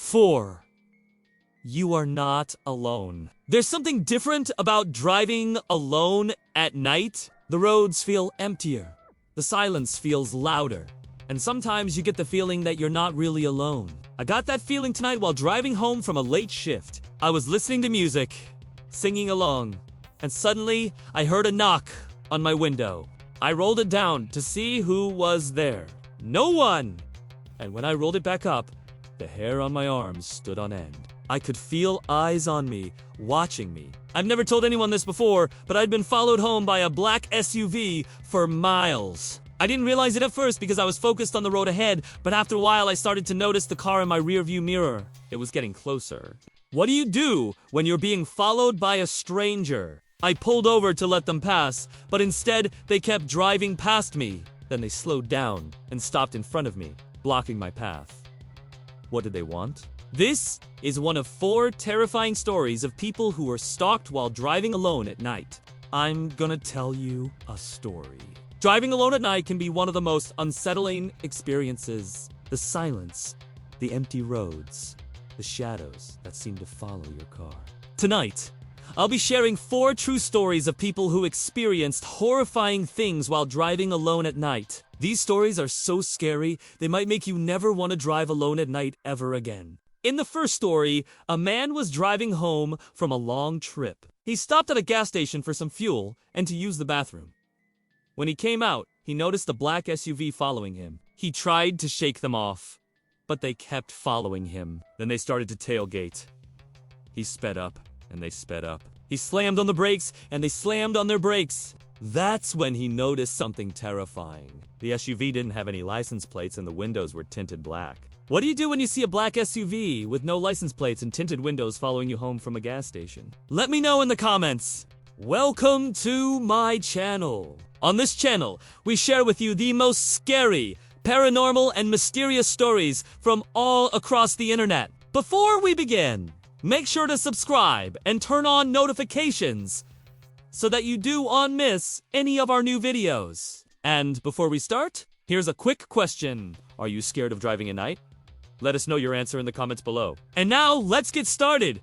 4. You are not alone. There's something different about driving alone at night. The roads feel emptier. The silence feels louder. And sometimes you get the feeling that you're not really alone. I got that feeling tonight while driving home from a late shift. I was listening to music, singing along, and suddenly I heard a knock on my window. I rolled it down to see who was there. No one! And when I rolled it back up, the hair on my arms stood on end. I could feel eyes on me, watching me. I've never told anyone this before, but I'd been followed home by a black SUV for miles. I didn't realize it at first because I was focused on the road ahead, but after a while I started to notice the car in my rearview mirror. It was getting closer. What do you do when you're being followed by a stranger? I pulled over to let them pass, but instead they kept driving past me. Then they slowed down and stopped in front of me, blocking my path. What did they want? This is one of 4 terrifying stories of people who were stalked while driving alone at night. I'm gonna tell you a story. Driving alone at night can be one of the most unsettling experiences. The silence, the empty roads, the shadows that seem to follow your car. Tonight, I'll be sharing 4 true stories of people who experienced horrifying things while driving alone at night. These stories are so scary, they might make you never want to drive alone at night ever again. In the first story, a man was driving home from a long trip. He stopped at a gas station for some fuel and to use the bathroom. When he came out, he noticed a black SUV following him. He tried to shake them off, but they kept following him. Then they started to tailgate. He sped up, and they sped up. He slammed on the brakes, and they slammed on their brakes. That's when he noticed something terrifying. The SUV didn't have any license plates and the windows were tinted black. What do you do when you see a black SUV with no license plates and tinted windows following you home from a gas station? Let me know in the comments. Welcome to my channel. On this channel, we share with you the most scary, paranormal, and mysterious stories from all across the internet. Before we begin, make sure to subscribe and turn on notifications so that you don't miss any of our new videos. And before we start, here's a quick question. Are you scared of driving at night? Let us know your answer in the comments below. And now, let's get started.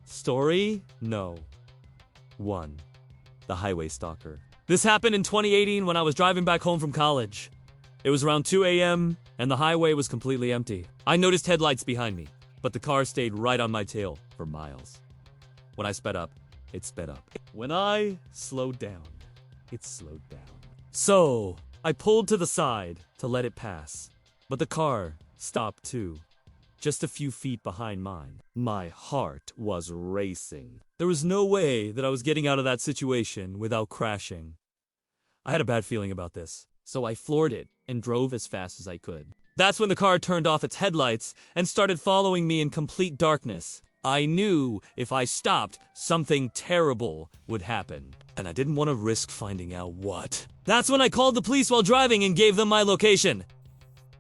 Story no. 1. The Highway Stalker. This happened in 2018 when I was driving back home from college. It was around 2 a.m. and the highway was completely empty. I noticed headlights behind me, but the car stayed right on my tail for miles. When I sped up, it sped up. When I slowed down, it slowed down. So, I pulled to the side to let it pass, but the car stopped too, just a few feet behind mine. My heart was racing. There was no way that I was getting out of that situation without crashing. I had a bad feeling about this, so I floored it and drove as fast as I could. That's when the car turned off its headlights and started following me in complete darkness. I knew if I stopped, something terrible would happen, and I didn't want to risk finding out what. That's when I called the police while driving and gave them my location.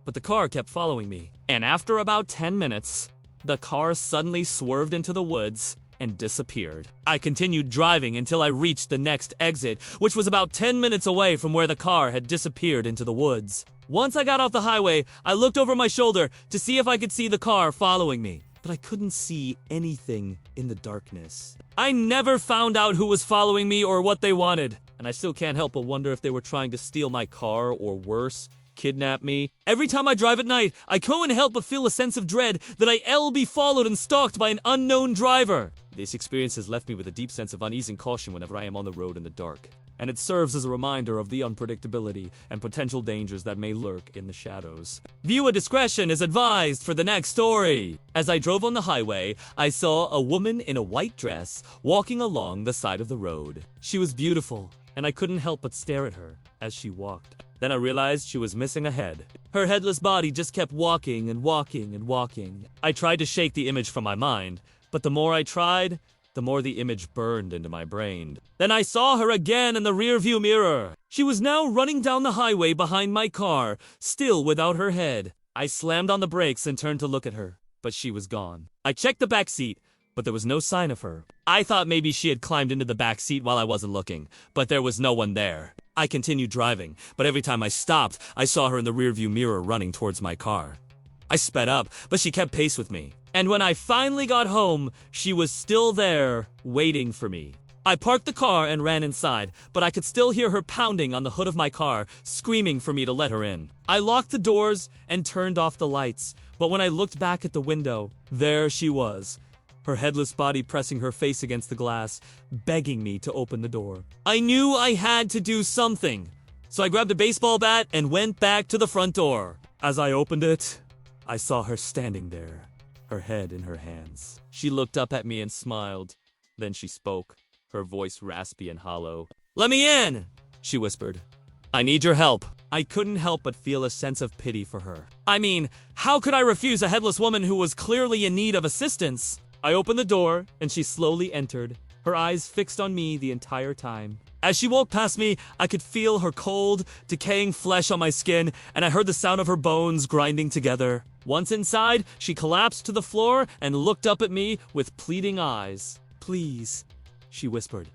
But the car kept following me, and after about 10 minutes, the car suddenly swerved into the woods and disappeared. I continued driving until I reached the next exit, which was about 10 minutes away from where the car had disappeared into the woods. Once I got off the highway, I looked over my shoulder to see if I could see the car following me, but I couldn't see anything in the darkness. I never found out who was following me or what they wanted, and I still can't help but wonder if they were trying to steal my car or worse, kidnap me. Every time I drive at night, I can't help but feel a sense of dread that I'll be followed and stalked by an unknown driver. This experience has left me with a deep sense of unease and caution whenever I am on the road in the dark, and it serves as a reminder of the unpredictability and potential dangers that may lurk in the shadows. Viewer discretion is advised for the next story. As I drove on the highway, I saw a woman in a white dress walking along the side of the road. She was beautiful, and I couldn't help but stare at her as she walked. Then I realized she was missing a head. Her headless body just kept walking and walking and walking. I tried to shake the image from my mind, but the more I tried, the more the image burned into my brain. Then I saw her again in the rearview mirror. She was now running down the highway behind my car, still without her head. I slammed on the brakes and turned to look at her, but she was gone. I checked the back seat, but there was no sign of her. I thought maybe she had climbed into the back seat while I wasn't looking, but there was no one there. I continued driving, but every time I stopped, I saw her in the rearview mirror running towards my car. I sped up, but she kept pace with me. And when I finally got home, she was still there, waiting for me. I parked the car and ran inside, but I could still hear her pounding on the hood of my car, screaming for me to let her in. I locked the doors and turned off the lights, but when I looked back at the window, there she was, her headless body pressing her face against the glass, begging me to open the door. I knew I had to do something, so I grabbed a baseball bat and went back to the front door. As I opened it, I saw her standing there, her head in her hands. She looked up at me and smiled. Then she spoke, her voice raspy and hollow. "Let me in," she whispered. "I need your help." I couldn't help but feel a sense of pity for her. I mean, how could I refuse a headless woman who was clearly in need of assistance? I opened the door, and she slowly entered, her eyes fixed on me the entire time. As she walked past me, I could feel her cold, decaying flesh on my skin, and I heard the sound of her bones grinding together. Once inside, she collapsed to the floor and looked up at me with pleading eyes. "Please," she whispered,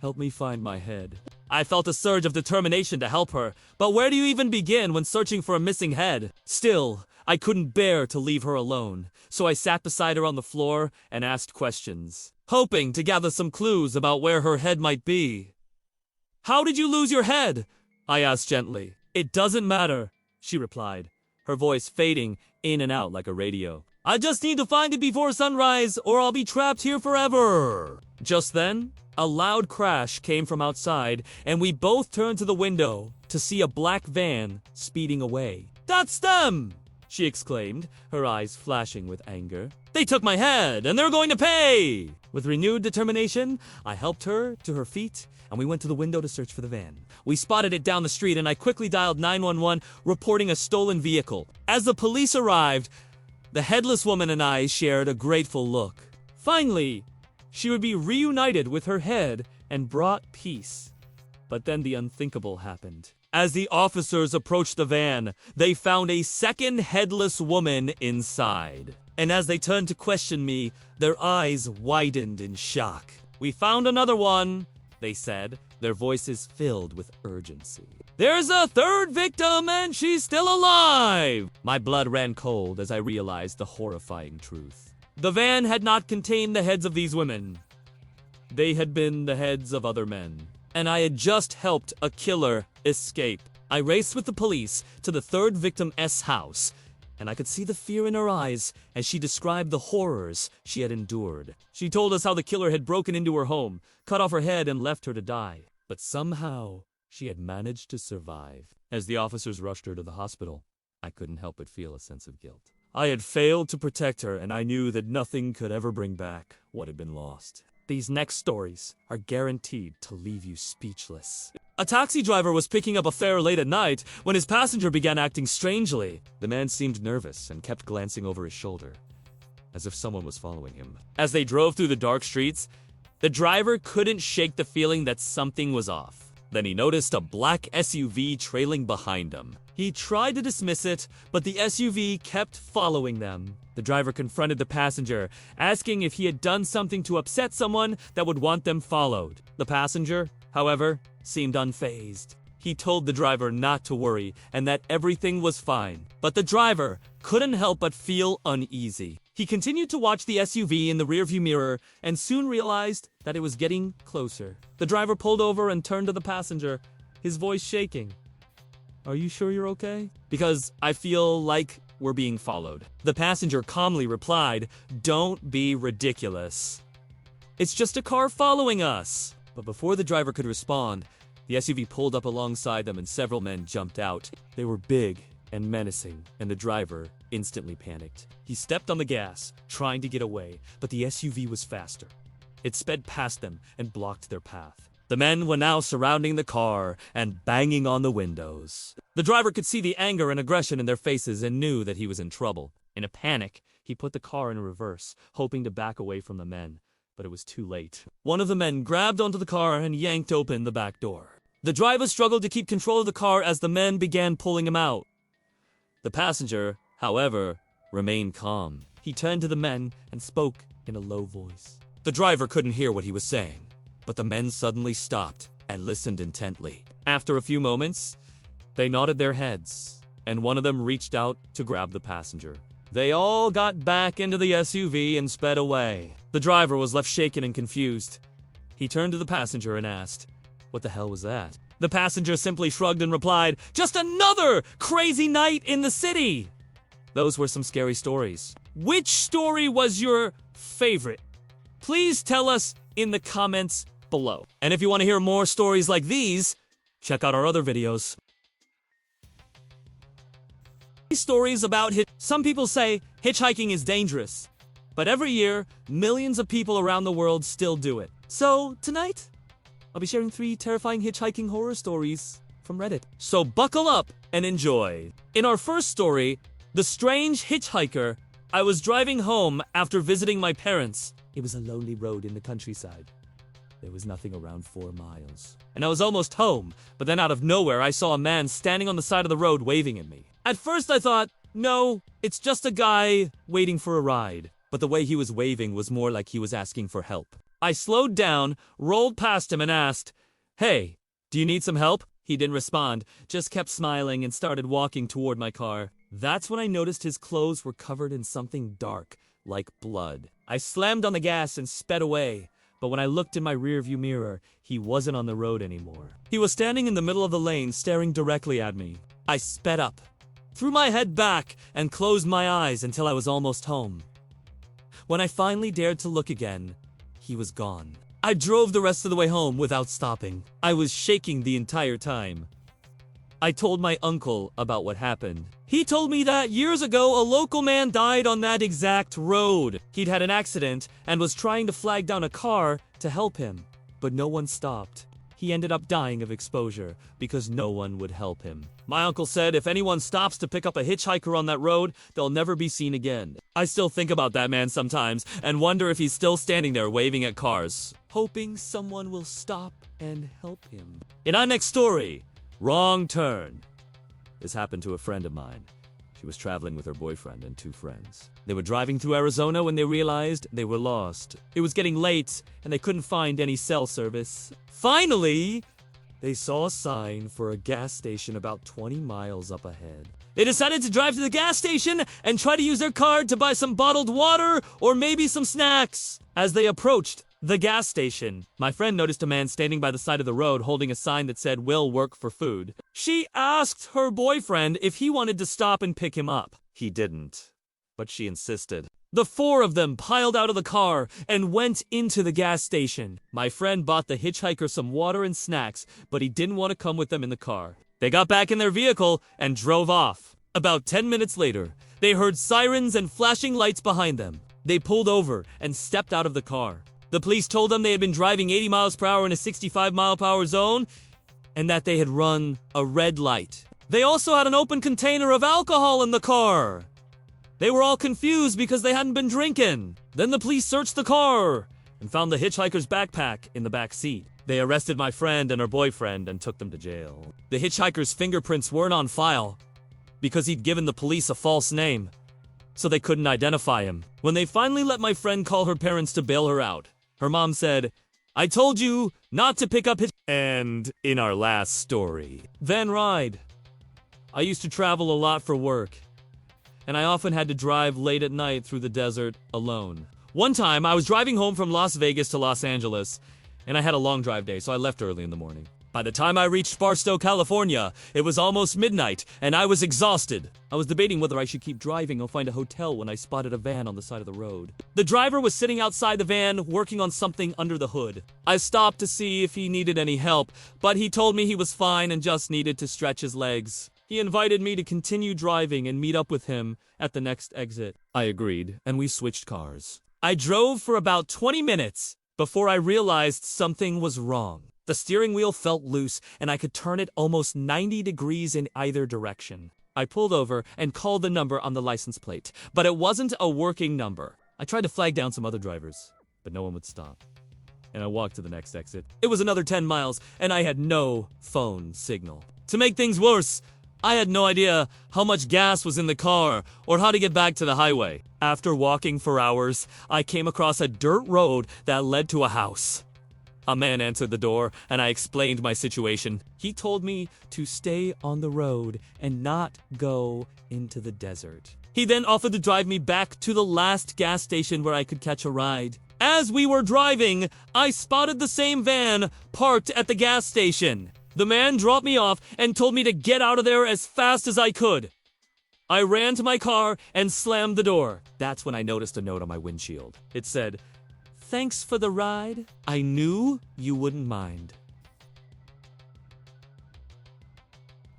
"help me find my head." I felt a surge of determination to help her, but where do you even begin when searching for a missing head? Still, I couldn't bear to leave her alone, so I sat beside her on the floor and asked questions, hoping to gather some clues about where her head might be. "How did you lose your head?" I asked gently. "It doesn't matter," she replied, her voice fading in and out like a radio. "I just need to find it before sunrise, or I'll be trapped here forever." Just then, a loud crash came from outside, and we both turned to the window to see a black van speeding away. "That's them!" she exclaimed, her eyes flashing with anger. "They took my head, and they're going to pay!" With renewed determination, I helped her to her feet, and we went to the window to search for the van. We spotted it down the street, and I quickly dialed 911, reporting a stolen vehicle. As the police arrived, the headless woman and I shared a grateful look. Finally, she would be reunited with her head and brought peace. But then the unthinkable happened. As the officers approached the van, they found a second headless woman inside. And as they turned to question me, their eyes widened in shock. "We found another one," they said, their voices filled with urgency. "There's a third victim and she's still alive!" My blood ran cold as I realized the horrifying truth. The van had not contained the heads of these women. They had been the heads of other men. And I had just helped a killer escape. I raced with the police to the third victim's house, and I could see the fear in her eyes as she described the horrors she had endured. She told us how the killer had broken into her home, cut off her head, and left her to die. But somehow, she had managed to survive. As the officers rushed her to the hospital, I couldn't help but feel a sense of guilt. I had failed to protect her, and I knew that nothing could ever bring back what had been lost. These next stories are guaranteed to leave you speechless. A taxi driver was picking up a fare late at night when his passenger began acting strangely. The man seemed nervous and kept glancing over his shoulder, as if someone was following him. As they drove through the dark streets, the driver couldn't shake the feeling that something was off. Then he noticed a black SUV trailing behind him. He tried to dismiss it, but the SUV kept following them. The driver confronted the passenger, asking if he had done something to upset someone that would want them followed. The passenger, however, seemed unfazed. He told the driver not to worry and that everything was fine. But the driver couldn't help but feel uneasy. He continued to watch the SUV in the rearview mirror and soon realized that it was getting closer. The driver pulled over and turned to the passenger, his voice shaking. "Are you sure you're okay? Because I feel like we're being followed." The passenger calmly replied, "Don't be ridiculous. It's just a car following us." But before the driver could respond, the SUV pulled up alongside them and several men jumped out. They were big and menacing, and the driver instantly panicked. He stepped on the gas, trying to get away, but the SUV was faster. It sped past them and blocked their path. The men were now surrounding the car and banging on the windows. The driver could see the anger and aggression in their faces and knew that he was in trouble. In a panic, he put the car in reverse, hoping to back away from the men, but it was too late. One of the men grabbed onto the car and yanked open the back door. The driver struggled to keep control of the car as the men began pulling him out. The passenger, however, remained calm. He turned to the men and spoke in a low voice. The driver couldn't hear what he was saying, but the men suddenly stopped and listened intently. After a few moments, they nodded their heads, and one of them reached out to grab the passenger. They all got back into the SUV and sped away. The driver was left shaken and confused. He turned to the passenger and asked, "What the hell was that?" The passenger simply shrugged and replied, "Just another crazy night in the city." Those were some scary stories. Which story was your favorite? Please tell us in the comments below. And if you want to hear more stories like these, check out our other videos. Stories about some people say hitchhiking is dangerous, but every year, millions of people around the world still do it. So tonight, I'll be sharing 3 terrifying hitchhiking horror stories from Reddit. So buckle up and enjoy. In our first story, The Strange Hitchhiker, I was driving home after visiting my parents. It was a lonely road in the countryside. There was nothing around 4 miles. And I was almost home, but then out of nowhere I saw a man standing on the side of the road waving at me. At first I thought, no, it's just a guy waiting for a ride. But the way he was waving was more like he was asking for help. I slowed down, rolled past him and asked, "Hey, do you need some help?" He didn't respond, just kept smiling and started walking toward my car. That's when I noticed his clothes were covered in something dark, like blood. I slammed on the gas and sped away. But when I looked in my rearview mirror, he wasn't on the road anymore. He was standing in the middle of the lane, staring directly at me. I sped up, threw my head back, and closed my eyes until I was almost home. When I finally dared to look again, he was gone. I drove the rest of the way home without stopping. I was shaking the entire time. I told my uncle about what happened. He told me that years ago, a local man died on that exact road. He'd had an accident and was trying to flag down a car to help him, but no one stopped. He ended up dying of exposure because no one would help him. My uncle said if anyone stops to pick up a hitchhiker on that road, they'll never be seen again. I still think about that man sometimes and wonder if he's still standing there waving at cars, hoping someone will stop and help him. In our next story, Wrong Turn. This happened to a friend of mine. She was traveling with her boyfriend and 2 friends. They were driving through Arizona when they realized they were lost. It was getting late, and they couldn't find any cell service. Finally, they saw a sign for a gas station about 20 miles up ahead. They decided to drive to the gas station and try to use their card to buy some bottled water or maybe some snacks. As they approached the gas station, my friend noticed a man standing by the side of the road holding a sign that said, "Will work for food." She asked her boyfriend if he wanted to stop and pick him up. He didn't, but she insisted. The 4 of them piled out of the car and went into the gas station. My friend bought the hitchhiker some water and snacks, but he didn't want to come with them in the car. They got back in their vehicle and drove off. About 10 minutes later, they heard sirens and flashing lights behind them. They pulled over and stepped out of the car. The police told them they had been driving 80 miles per hour in a 65-mile-per-hour zone and that they had run a red light. They also had an open container of alcohol in the car. They were all confused because they hadn't been drinking. Then the police searched the car and found the hitchhiker's backpack in the back seat. They arrested my friend and her boyfriend and took them to jail. The hitchhiker's fingerprints weren't on file because he'd given the police a false name, so they couldn't identify him. When they finally let my friend call her parents to bail her out, her mom said, "I told you not to pick up hitch." And in our last story, Van Ride. I used to travel a lot for work, and I often had to drive late at night through the desert alone. One time, I was driving home from Las Vegas to Los Angeles, and I had a long drive day, so I left early in the morning. By the time I reached Barstow, California, it was almost midnight, and I was exhausted. I was debating whether I should keep driving or find a hotel when I spotted a van on the side of the road. The driver was sitting outside the van, working on something under the hood. I stopped to see if he needed any help, but he told me he was fine and just needed to stretch his legs. He invited me to continue driving and meet up with him at the next exit. I agreed, and we switched cars. I drove for about 20 minutes before I realized something was wrong. The steering wheel felt loose, and I could turn it almost 90 degrees in either direction. I pulled over and called the number on the license plate, but it wasn't a working number. I tried to flag down some other drivers, but no one would stop. And I walked to the next exit. It was another 10 miles, and I had no phone signal. To make things worse, I had no idea how much gas was in the car or how to get back to the highway. After walking for hours, I came across a dirt road that led to a house. A man answered the door, and I explained my situation. He told me to stay on the road and not go into the desert. He then offered to drive me back to the last gas station where I could catch a ride. As we were driving, I spotted the same van parked at the gas station. The man dropped me off and told me to get out of there as fast as I could. I ran to my car and slammed the door. That's when I noticed a note on my windshield. It said, "Thanks for the ride. I knew you wouldn't mind."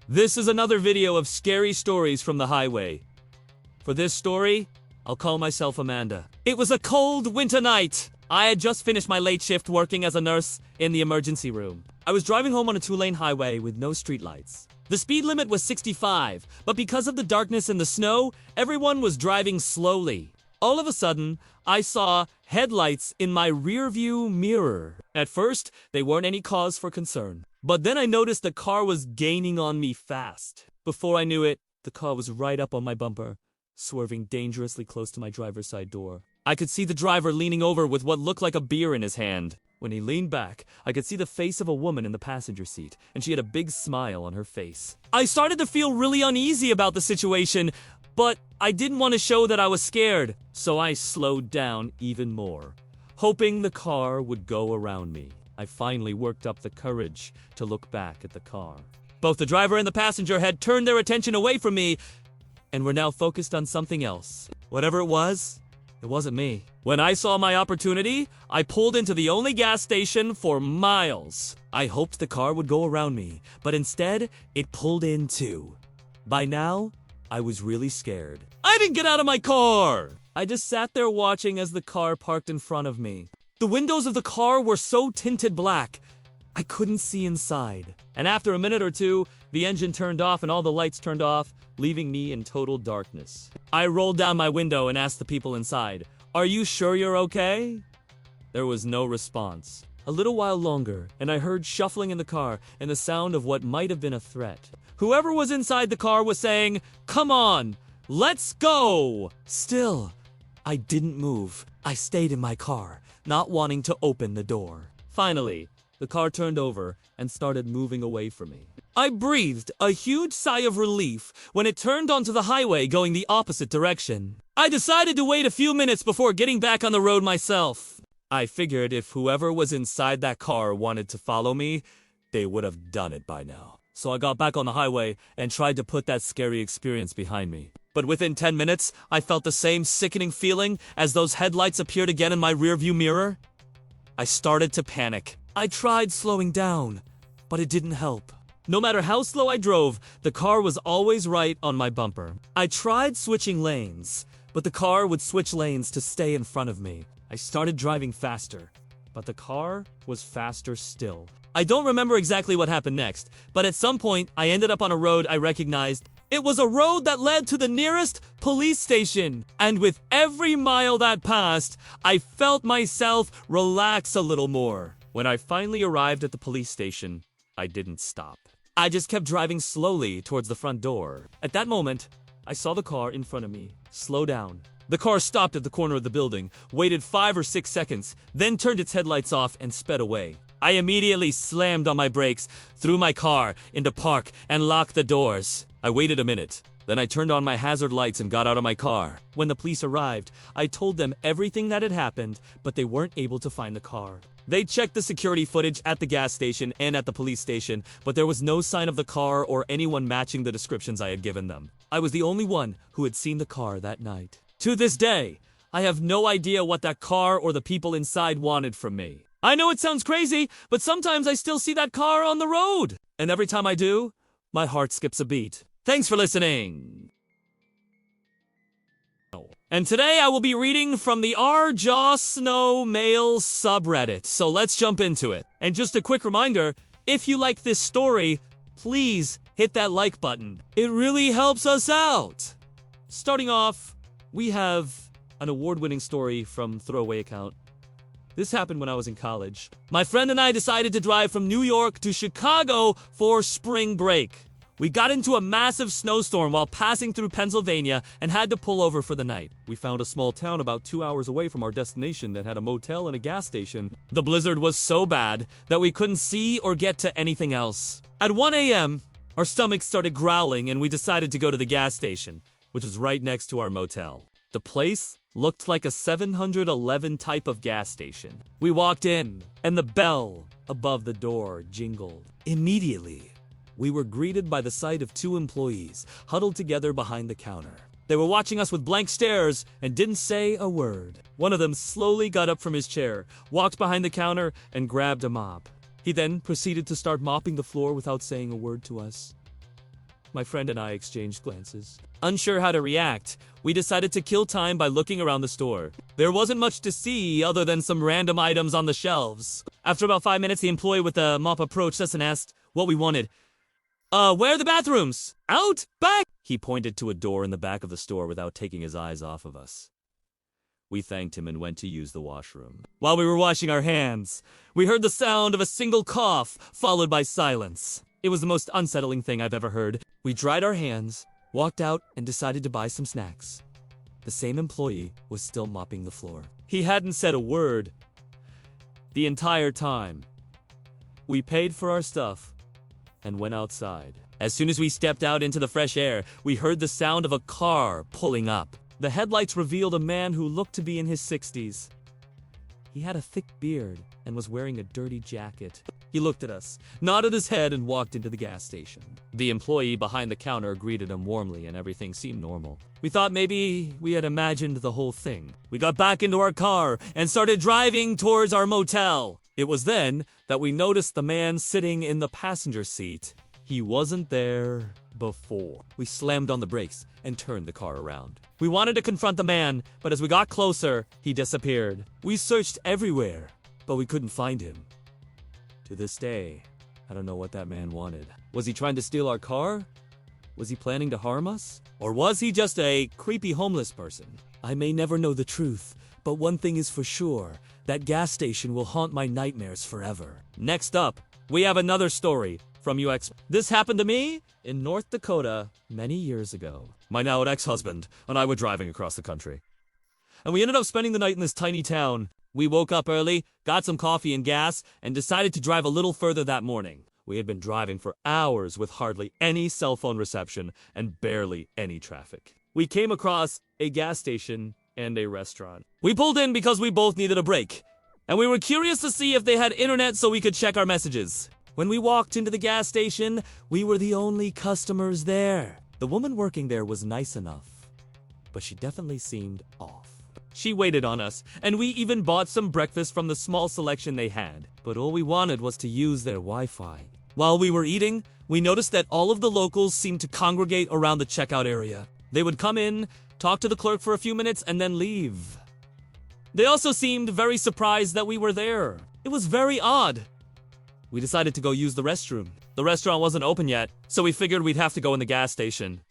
This is another video of scary stories from the highway. For this story, I'll call myself Amanda. It was a cold winter night. I had just finished my late shift working as a nurse in the emergency room. I was driving home on a 2-lane highway with no streetlights. The speed limit was 65, but because of the darkness and the snow, everyone was driving slowly. All of a sudden, I saw headlights in my rearview mirror. At first, they weren't any cause for concern. But then I noticed the car was gaining on me fast. Before I knew it, the car was right up on my bumper, swerving dangerously close to my driver's side door. I could see the driver leaning over with what looked like a beer in his hand. When he leaned back, I could see the face of a woman in the passenger seat, and she had a big smile on her face. I started to feel really uneasy about the situation, but I didn't want to show that I was scared, so I slowed down even more, hoping the car would go around me. I finally worked up the courage to look back at the car. Both the driver and the passenger had turned their attention away from me, and were now focused on something else. Whatever it wasn't me. When I saw my opportunity, I pulled into the only gas station for miles. I hoped the car would go around me, but instead, it pulled in too. By now, I was really scared. I didn't get out of my car! I just sat there watching as the car parked in front of me. The windows of the car were so tinted black, I couldn't see inside. And after a minute or two, the engine turned off and all the lights turned off, leaving me in total darkness. I rolled down my window and asked the people inside, "Are you sure you're okay?" There was no response. A little while longer, and I heard shuffling in the car and the sound of what might have been a threat. Whoever was inside the car was saying, "Come on, let's go!" Still, I didn't move. I stayed in my car, not wanting to open the door. Finally, the car turned over and started moving away from me. I breathed a huge sigh of relief when it turned onto the highway going the opposite direction. I decided to wait a few minutes before getting back on the road myself. I figured if whoever was inside that car wanted to follow me, they would have done it by now. So I got back on the highway and tried to put that scary experience behind me. But within 10 minutes, I felt the same sickening feeling as those headlights appeared again in my rearview mirror. I started to panic. I tried slowing down, but it didn't help. No matter how slow I drove, the car was always right on my bumper. I tried switching lanes, but the car would switch lanes to stay in front of me. I started driving faster, but the car was faster still. I don't remember exactly what happened next, but at some point, I ended up on a road I recognized. It was a road that led to the nearest police station, and with every mile that passed, I felt myself relax a little more. When I finally arrived at the police station, I didn't stop. I just kept driving slowly towards the front door. At that moment, I saw the car in front of me slow down. The car stopped at the corner of the building, waited 5 or 6 seconds, then turned its headlights off and sped away. I immediately slammed on my brakes, threw my car into park, and locked the doors. I waited a minute. Then I turned on my hazard lights and got out of my car. When the police arrived, I told them everything that had happened, but they weren't able to find the car. They checked the security footage at the gas station and at the police station, but there was no sign of the car or anyone matching the descriptions I had given them. I was the only one who had seen the car that night. To this day, I have no idea what that car or the people inside wanted from me. I know it sounds crazy, but sometimes I still see that car on the road. And every time I do, my heart skips a beat. Thanks for listening. And today I will be reading from the Jaw Snow Mail subreddit, so let's jump into it. And just a quick reminder, if you like this story, please hit that like button. It really helps us out. Starting off, we have an award-winning story from Throwaway Account. This happened when I was in college. My friend and I decided to drive from New York to Chicago for spring break. We got into a massive snowstorm while passing through Pennsylvania and had to pull over for the night. We found a small town about 2 hours away from our destination that had a motel and a gas station. The blizzard was so bad that we couldn't see or get to anything else. At 1 a.m., our stomachs started growling and we decided to go to the gas station. which was right next to our motel. The place looked like a 711 type of gas station. We walked in, and the bell above the door jingled. Immediately, we were greeted by the sight of two employees huddled together behind the counter. They were watching us with blank stares and didn't say a word. One of them slowly got up from his chair, walked behind the counter, and grabbed a mop. He then proceeded to start mopping the floor without saying a word to us. My friend and I exchanged glances. Unsure how to react, we decided to kill time by looking around the store. There wasn't much to see other than some random items on the shelves. After about 5 minutes, the employee with the mop approached us and asked what we wanted. Where are the bathrooms? Out? Back? He pointed to a door in the back of the store without taking his eyes off of us. We thanked him and went to use the washroom. While we were washing our hands, we heard the sound of a single cough, followed by silence. It was the most unsettling thing I've ever heard. We dried our hands, walked out, and decided to buy some snacks. The same employee was still mopping the floor. He hadn't said a word the entire time. We paid for our stuff and went outside. As soon as we stepped out into the fresh air, we heard the sound of a car pulling up. The headlights revealed a man who looked to be in his 60s. He had a thick beard and was wearing a dirty jacket. He looked at us, nodded his head, and walked into the gas station. The employee behind the counter greeted him warmly, and everything seemed normal. We thought maybe we had imagined the whole thing. We got back into our car and started driving towards our motel. It was then that we noticed the man sitting in the passenger seat. He wasn't there before. We slammed on the brakes and turned the car around. We wanted to confront the man, but as we got closer, he disappeared. We searched everywhere, but we couldn't find him. To this day, I don't know what that man wanted. Was he trying to steal our car? Was he planning to harm us? Or was he just a creepy homeless person? I may never know the truth, but one thing is for sure, that gas station will haunt my nightmares forever. Next up, we have another story from UX. This happened to me in North Dakota many years ago. My now ex-husband and I were driving across the country, and we ended up spending the night in this tiny town. We woke up early, got some coffee and gas, and decided to drive a little further that morning. We had been driving for hours with hardly any cell phone reception and barely any traffic. We came across a gas station and a restaurant. We pulled in because we both needed a break, and we were curious to see if they had internet so we could check our messages. When we walked into the gas station, we were the only customers there. The woman working there was nice enough, but she definitely seemed off. She waited on us, and we even bought some breakfast from the small selection they had. But all we wanted was to use their Wi-Fi. While we were eating, we noticed that all of the locals seemed to congregate around the checkout area. They would come in, talk to the clerk for a few minutes, and then leave. They also seemed very surprised that we were there. It was very odd. We decided to go use the restroom. The restaurant wasn't open yet, so we figured we'd have to go in the gas station.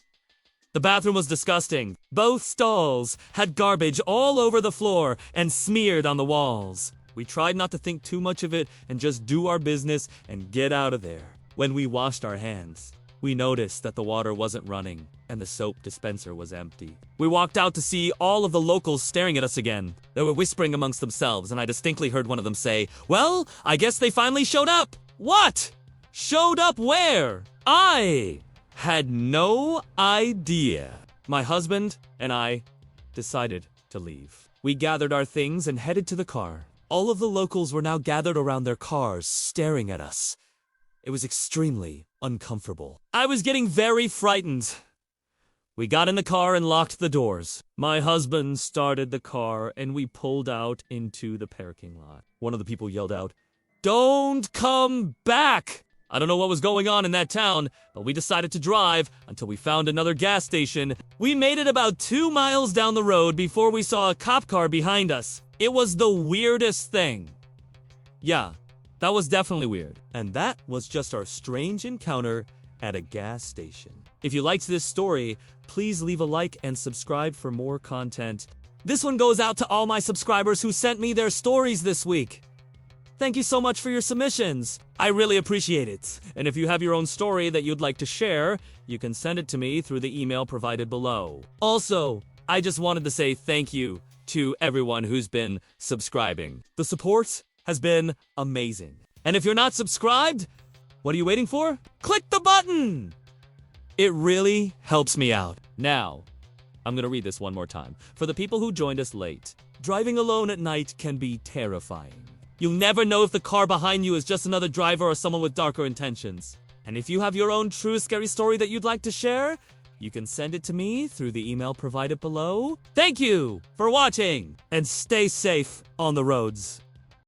The bathroom was disgusting. Both stalls had garbage all over the floor and smeared on the walls. We tried not to think too much of it and just do our business and get out of there. When we washed our hands, we noticed that the water wasn't running and the soap dispenser was empty. We walked out to see all of the locals staring at us again. They were whispering amongst themselves, and I distinctly heard one of them say, "Well, I guess they finally showed up." What? Showed up where? I had no idea. My husband and I decided to leave. We gathered our things and headed to the car. All of the locals were now gathered around their cars, staring at us. It was extremely uncomfortable. I was getting very frightened. We got in the car and locked the doors. My husband started the car and we pulled out into the parking lot. One of the people yelled out, "Don't come back!" I don't know what was going on in that town, but we decided to drive until we found another gas station. We made it about 2 miles down the road before we saw a cop car behind us. It was the weirdest thing. Yeah, that was definitely weird. And that was just our strange encounter at a gas station. If you liked this story, please leave a like and subscribe for more content. This one goes out to all my subscribers who sent me their stories this week. Thank you so much for your submissions. I really appreciate it. And if you have your own story that you'd like to share, you can send it to me through the email provided below. Also, I just wanted to say thank you to everyone who's been subscribing. The support has been amazing. And if you're not subscribed, what are you waiting for? Click the button! It really helps me out. Now, I'm gonna read this one more time. For the people who joined us late, driving alone at night can be terrifying. You'll never know if the car behind you is just another driver or someone with darker intentions. And if you have your own true scary story that you'd like to share, you can send it to me through the email provided below. Thank you for watching, and stay safe on the roads.